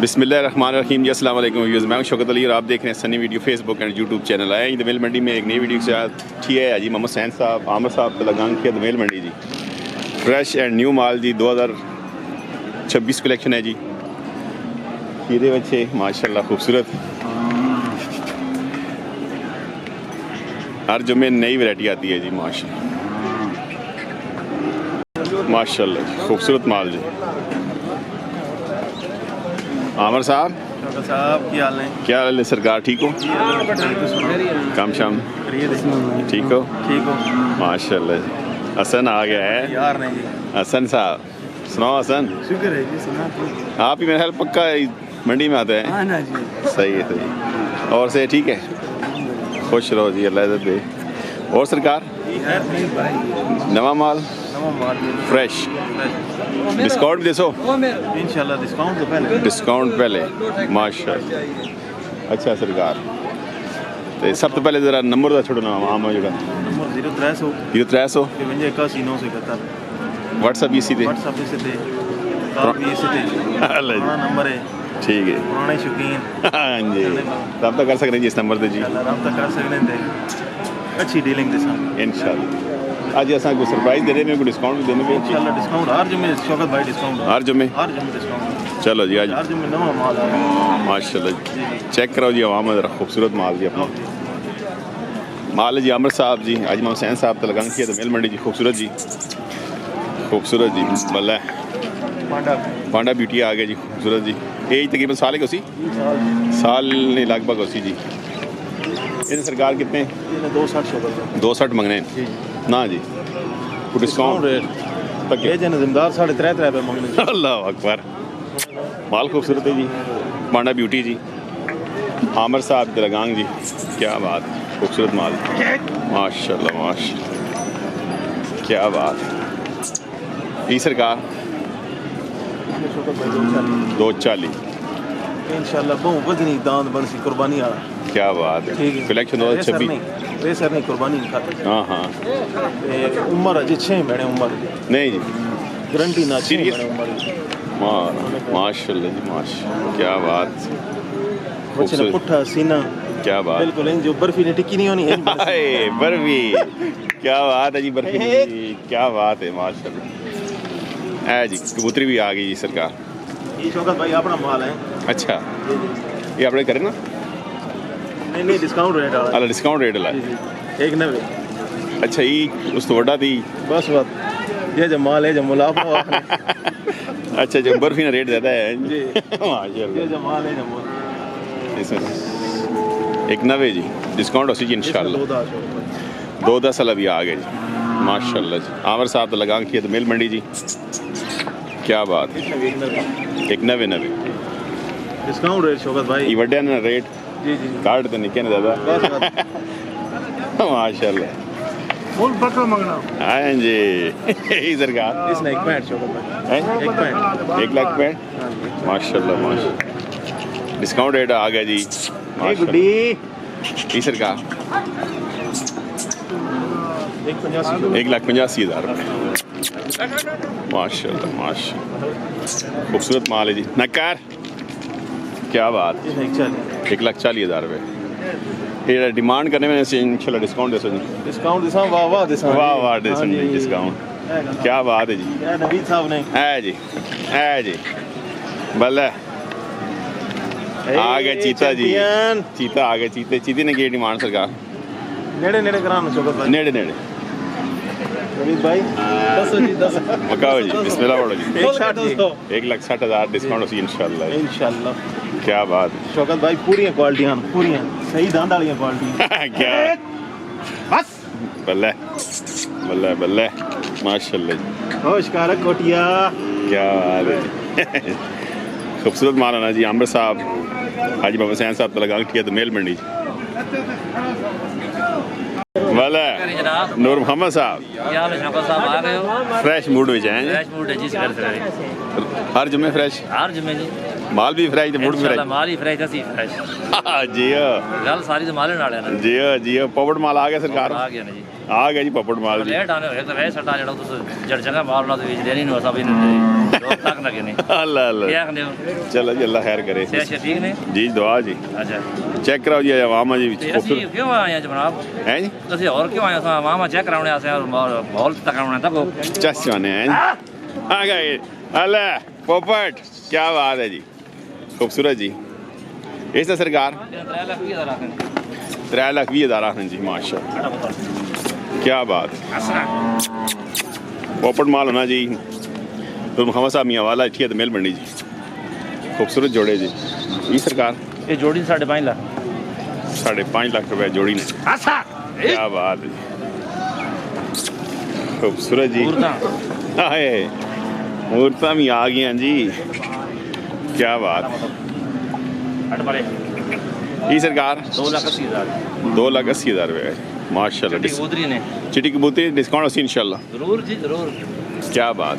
बिस्मिल्लाहिर्रहमानिर्रहीम जी, अस्सलाम वालेकुम व्यूअर्स। मैं शौकत अली और आप देख रहे हैं Sunny video Facebook and YouTube channel. आए हैं दमेल मंडी में एक नई वीडियो के साथ। ठीक है जी, मोहम्मद सैन साहब आमर साहब तलगांग किया दमेल मंडी जी। फ्रेश एंड न्यू माल जी, 2026 कलेक्शन है जी। खीरे बच्चे माशाल्लाह खूबसूरत, हर जुम्मे नई वैरायटी आती है जी। माशाल्लाह खूबसूरत माल जी। आमर साहब की हाल है? क्या हाल है सरकार, ठीक हो? काम शाम ठीक हो? ठीक हो माशाल्लाह जी। हसन आ गया है यार। नहीं जी, हसन साहब, सुनाओ हसन। शुक्र है जी, सुना आप ही मेरे ख्याल पक्का मंडी में आते हैं। हाँ ना जी, सही है सही। और से ठीक है, खुश रहो जी, अल्लाह इज़्ज़त दे। और सरकार नवा माल फ्रेश, डिस्काउंट भी दसो इंशाल्लाह। डिस्काउंट तो पहले माशाल्लाह। अच्छा सरकार, तो सब तो पहले जरा नंबर का छोड़ो ना, आम जोड़ा नंबर 0300 0300 81 971 व्हाट्सअप इसी पे व्हाट्सअप इसी पे कॉल भी इसी पे पुराना नंबर है। ठीक है, पुराने शौकीन हाँ जी, रब्ता कर सकते हैं जी इस नंबर से जी, रब्ता कर सकते हैं। अच्छी डीलिंग के साथ इंशाल्लाह। आज असा कोई सरप्राइज दे रहे हैं, कोई डिस्काउंट भी देने में इंशाल्लाह। डिस्काउंट हर जुम्मे शौकत भाई, डिस्काउंट हर जुम्मे डिस्काउंट। चलो जी, आज हर जुम्मे नवा माल है माशाल्लाह जी। चेक करो जी आवाम, जरा खूबसूरत माल जी अपना माल है जी। आमर साहब जी, आज मोहम्मद सैन साहब तलगांग किया दमेल मंडी जी। खूबसूरत जी, खूबसूरत जी बल्ला पांडा ब्यूटी आ गया जी। खूबसूरत जी, एज तकरीबन साल की उसी साल ने लगभग उसी जी। इन सरकार कितने? 260 मंगने ना जी, डिस्काउंट रेट तक जिम्मेदार 3.5 रुपये मंगने। अल्लाह अकबर, माल खूबसूरत है जी। पांडा ब्यूटी जी, आमर साहब तलगांग जी, क्या बात, खूबसूरत माल माशाल्लाह माशाल्लाह, क्या बात। ई सरकार 240 इंशाल्लाह। बहु वजनी दांत बनसी कुर्बानी वाला, क्या बात है। कलेक्शन 2026 रेसर नहीं, कुर्बानी नहीं खाते। हाँ हाँ, उम्र अजे 6 महीने उम्र नहीं जी, गारंटी ना 6 सीरियस? महीने उम्र। माशाल्लाह जी माशाल्लाह, क्या बात, खूबसूरत पुट्ठा सीना, क्या बात, बिल्कुल जो बर्फी ने टिक्की नहीं होनी है। बर्फी, क्या बात है जी, बर्फी क्या बात है माशाल्लाह। है जी, कबूतरी भी आ गई जी सरकार। ये शौकत भाई अपना माल है। अच्छा, ये आपने करे ना? नहीं डिस्काउंट रेट वाला। अल्लाह डिस्काउंट रेट वाला 190। अच्छा, ये उस तो वड्डा थी बस ये जो माल है जो मुलाफा। अच्छा, जो बर्फी ना रेट ज़्यादा है जी। माशाल्लाह, ये जो माल है जो इसमें 190 जी, डिस्काउंट उसी जी इंशाल्लाह। 210 अभी आ गए जी, माशाल्लाह जी। आमर साहब तो लगा किया तो मेल मंडी जी, क्या बात है। 190 डिस्काउंट रेट शौकत भाई, ये वड्डे ना रेट जी जी कार्ड तो निके ना ज़्यादा। माशाल्लाह, फुल पटो मंगना। हाँ जी, यही सरकार। इसने 165 शौकत भाई, 1,65,000 माशाल्लाह माशाल्लाह, डिस्काउंट रेट आ गया जी माशाल्लाह। यही सरकार 1,85,000 रुपये माशाल्लाह माशाल्लाह, खूबसूरत माल है जी। नकार, क्या बात, 1,40,000 रुपये। ये डिमांड करने में इंशाल्लाह डिस्काउंट दे सकते। डिस्काउंट दिसा वाह वाह दिसा वाह वाह डिस्काउंट, क्या बात है जी। नवीद साहब ने है जी, है जी बल्ले आ गए चीता जी, चीता आ गए। चीते ने की डिमांड सरकार? नेड़े कराना शौकत भाई, नेड़े नवीद भाई 10 जी 10 मकाओ जी, बिस्मिल्लाह बोलो जी। 1,60,000 डिस्काउंट उसी इंशाल्लाह। इंशाल्लाह, क्या बात है शौकत भाई। पूरी क्वालिटियां, पूरी सही दांत वाली क्वालिटी। क्या बस बल्ले बल्ले बल्ले माशाल्लाह जी, होशकार कोटिया, क्या बात है। खूबसूरत माल है ना जी। आमर साहब हाजी बाबा सैन साहब तलगांग किया तो मेल मंडी वाला नूर मोहम्मद साहब, आ गए हो? फ्रेश मूड में जाएं। फ्रेश मूड है जी, हर जुम्मे फ्रेश, हर जुम्मे जी माल भी फ्रेश ते मूड भी फ्रेश। माल ही फ्रेश असी फ्रेश जियो गल सारी तो माले नाल है ना। जियो जियो, पॉवर्ड माल आ गया सरकार, आ गया ना जी। आ गया जी पोपट माल जी लेट आने तो वैसे सटा जड़ा तो जड़ जगह माल ना तो बेच देनी नहीं सब इन लोग तक लगे नहीं अल्लाह अल्लाह क्या कहने हो चलो जी अल्लाह खैर करे से ठीक ने जी दुआ जी अच्छा चेक कराओ जी आवाम जी ते ਅਸੀਂ ਕਿਉਂ ਆਏ ਆ ਜਨਾਬ हैं जी ਅਸੀਂ ਹੋਰ ਕਿਉਂ ਆਏ ਆ ਮਾਮਾ ਚੈੱਕ ਕਰਾਉਣੇ ਆਸੇ ਔਰ ਮਾਹੌਲ ਤਕਾਉਣਾ ਤੱਕ चस आने हैं आ गए अल्लाह पोपट क्या बात है जी खूबसूरत जी इस सरकार 3 ਲੱਖ 20 ਹਜ਼ਾਰ ਆਖਣ 3 लाख 20 हज़ार आखन जी माशा क्या बात ਅਸਰਾ पोपट माल होना जी तो मोहम्मद साहब मियाँ वाला ठीक है तो मेल मंडी जी खूबसूरत जोड़े जी ये सरकार ਇਹ ਜੋੜੀ 5.5 ਲੱਖ 5.5 लाख रुपए जोड़ी ने ਅਸਾ क्या बात है जी खूबसूरत जी ਪੂਰਤਾ आए मूर्ता भी आ गई हैं जी क्या बात ਅਟ ਮਾਰੇ ये सरकार 2 ਲੱਖ 80 ਹਜ਼ਾਰ 2,80,000 रुपये माशाल्लाह ਟੀ ਉਧਰੀ ਨੇ चिटी कबूतरी डिस्काउंट उसी इंशाल्लाह ਜ਼ਰੂਰ ਜੀ ਜ਼ਰੂਰ क्या बात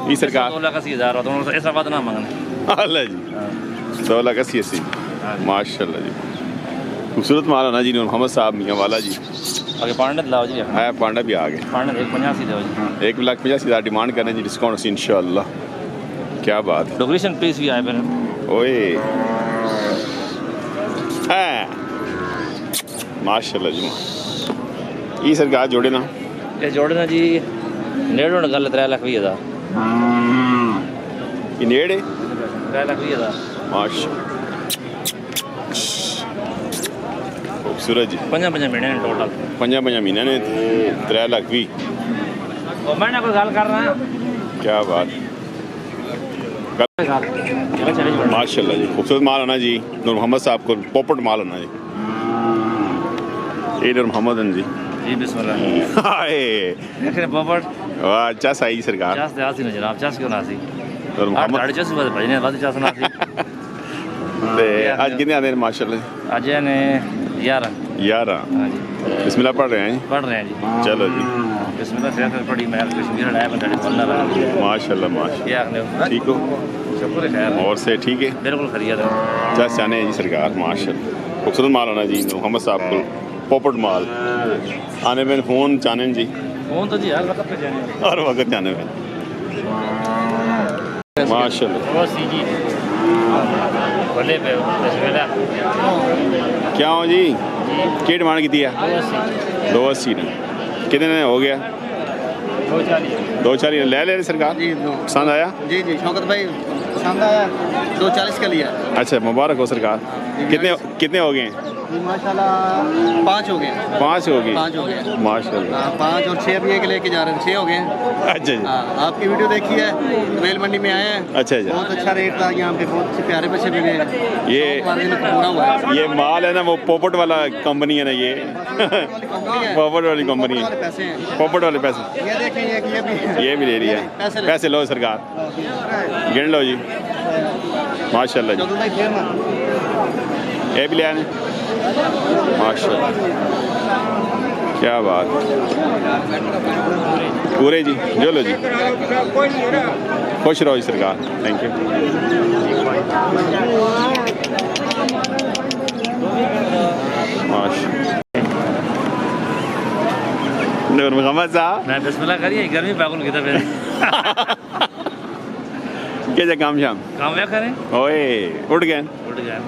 ये सरकार 2 ਲੱਖ 80 ਹਜ਼ਾਰ ਆ ਤੁਹਾਨੂੰ ਇਸ ਬਾਤ ਨਾ ਮੰਗਣਾ अल्लाह जी 2,80,000 माशाल्लाह जी खूबसूरत माल है ना जी मोहम्मद साहब मियाँ वाला जी आगे पांडे लाओ जी है पांडा भी आ गए पांडे 185 दो जी 1,85,000 डिमांड करें जी डिस्काउंट उसी इंशाल्लाह क्या बात डोगरेशन पीस भी आए फिर ओए है माशाल्लाह जी ये सरकार जोड़े ना ये जोड़ना जी नेड़ों गल 3 ਲੱਖ 20 हज़ार ये नेड़े 3 ਲੱਖ 20 हज़ार माशा खूबसूरत जी 5 महीने ने टोटल 5 महीने ने 3 लाख 20 और मैं ना कोई गल कर रहा क्या बात माशाल्लाह जी खूबसूरत माल होना जी नूर मोहम्मद साहब को पोपट माल होना जी ये नूर मोहम्मद जी जी बिस्मिल्लाह हाय लेकिन पोपट वाह चस आई जी सरकार चास दे आसी न जनाब चास क्यों ना आसी नूर मोहम्मद साढ़े 6 बजे भजने बाद चास ना आसी ते आज कितने आते हैं माशाल्लाह आज ने 11 11 हां जी बिस्मिल्लाह पढ़ रहे हैं जी पढ़ रहे हैं जी चलो जी बिस्मिल्लाह से पढ़ी मैं कश्मीर लाया बंदे बोलना रहा माशाल्लाह माशाल्लाह क्या कहने हो ठीक हो शुक्र है खैर और से ठीक है बिल्कुल खैरियत है चस आने हैं जी सरकार माशाल्लाह खूबसूरत माल होना जी नूर मोहम्मद साहब को पोपट माल आने में फ़ोन चाने जी फोन तो जी हर वक्त पे जाने हर वक्त जाने में माशाल्लाह वो सी जी बोले पे बिस्मिल्लाह क्या हो जी क्या डिमांड की है 280 ने कितने ने हो गया 240 ले ले सरकार जी पसंद आया जी जी शौकत भाई पसंद आया 240 का लिया अच्छा मुबारक हो सरकार कितने कितने हो गए माशाल्लाह 5 हो गए 5 हो गए 5 हो गए माशाल्लाह 5 और 6 अभी एक लेके जा रहे हैं 6 हो गए अच्छा जी हाँ आपकी वीडियो देखी है रेल मंडी में आए हैं अच्छा जी बहुत अच्छा रेट था यहाँ पे बहुत अच्छे प्यारे बच्चे मिले हैं ये पूरा हुआ है ये माल है ना वो पोपट वाला कंपनी है ना ये कंपनी है पोपट वाली कंपनी वाले है पैसे हैं पोपट वाले पैसे ये देखें ये भी ले रही है पैसे लो सरकार गिन लो जी माशाल्लाह जी चलो भाई फिर ना ये भी ले आने माशाल्लाह क्या बात पूरे जी जो लो जी खुश रहो जी सरकार थैंक यू नूर मोहम्मद साहब मैं बिस्मिल्लाह करिए गर्मी पागल की तरह क्या काम शाम काम वे करें ओए उठ गए उठ गए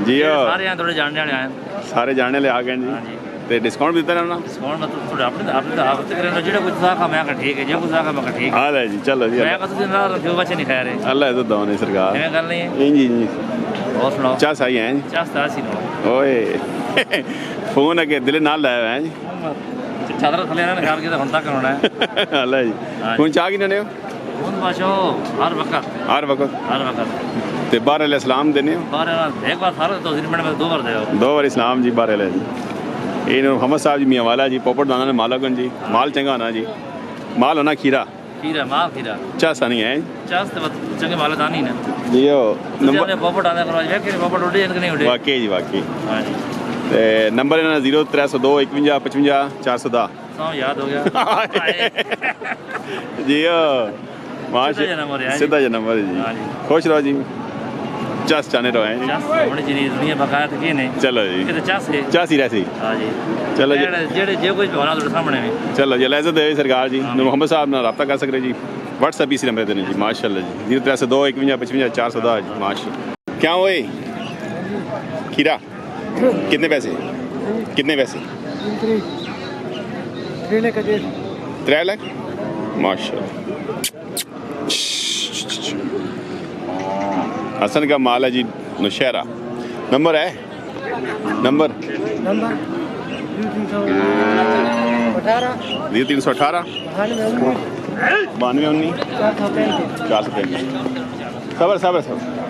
जियो सारे यहाँ थोड़े जानने वाले आए सारे जाने ले आ गए हाँ जी जी ते डिस्काउंट भी देता ना डिस्काउंट मतलब थोड़े अपने आप से करें जो कुछ साखा मैं का ठीक है जो कुछ साखा मैं का ठीक है हाँ जी चलो जी मैं का तो दिन रात रखियो बच्चे नहीं खा रहे अल्लाह इज्जत दो नहीं सरकार मैं कर नहीं है जी जी और सुनाओ चा सही हैं जी चास तासी नो ओए फोन अगे दिल नाल लाया हुआ है जी चादर थले ना घर के तो घंटा करना है अल्लाह जी हाँ कौन चाह की ने कौन बाशो हर वक्त हर वक्त हर वक्त ते बार सलाम देने हो बार एक बार सारा तो दिन में 2 बार दे 2 बार इस्लाम जी बार जी ये मोहम्मद साहब जी मियाँ वाला जी पोपट दाना ने मालागंज जी माल चंगा ना जी माल होना खीरा खीरा माँ खीरा चा सनी है चास तो चंगे माल दानी ना जियो नंबर पोपट आने करो वे के पोपट उड़े इनके नहीं उड़े वाकई जी वाकई हां जी ते नंबर है ना 0302 51 55 410 सब याद हो गया जियो माश सीधा जा नंबर है जी। सीधा जा नंबर है जी हाँ जी। खुश रहो जी 50 चाने रहे हैं जी। 50 हमने जिनी दुनिया बकाया तो की नहीं चलो जी ये तो 50 है 50 ही रहसी हां जी चलो जी जेड़े जो कुछ होना तो सामने में चलो जी इजाज़त दे सरकार जी नूर मोहम्मद साहब नाल रब्ता कर सकते जी व्हाट्सएप इसी नंबर देने जी माशाल्लाह जी 0302 51 55 410 जी माशाल्लाह क्या हुए खीरा कितने पैसे कितने पैसे 3 लाख माशाल्लाह हसन का माल है जी नौशहरा नंबर है नंबर 0318 92 19 435 सबर सबर सबर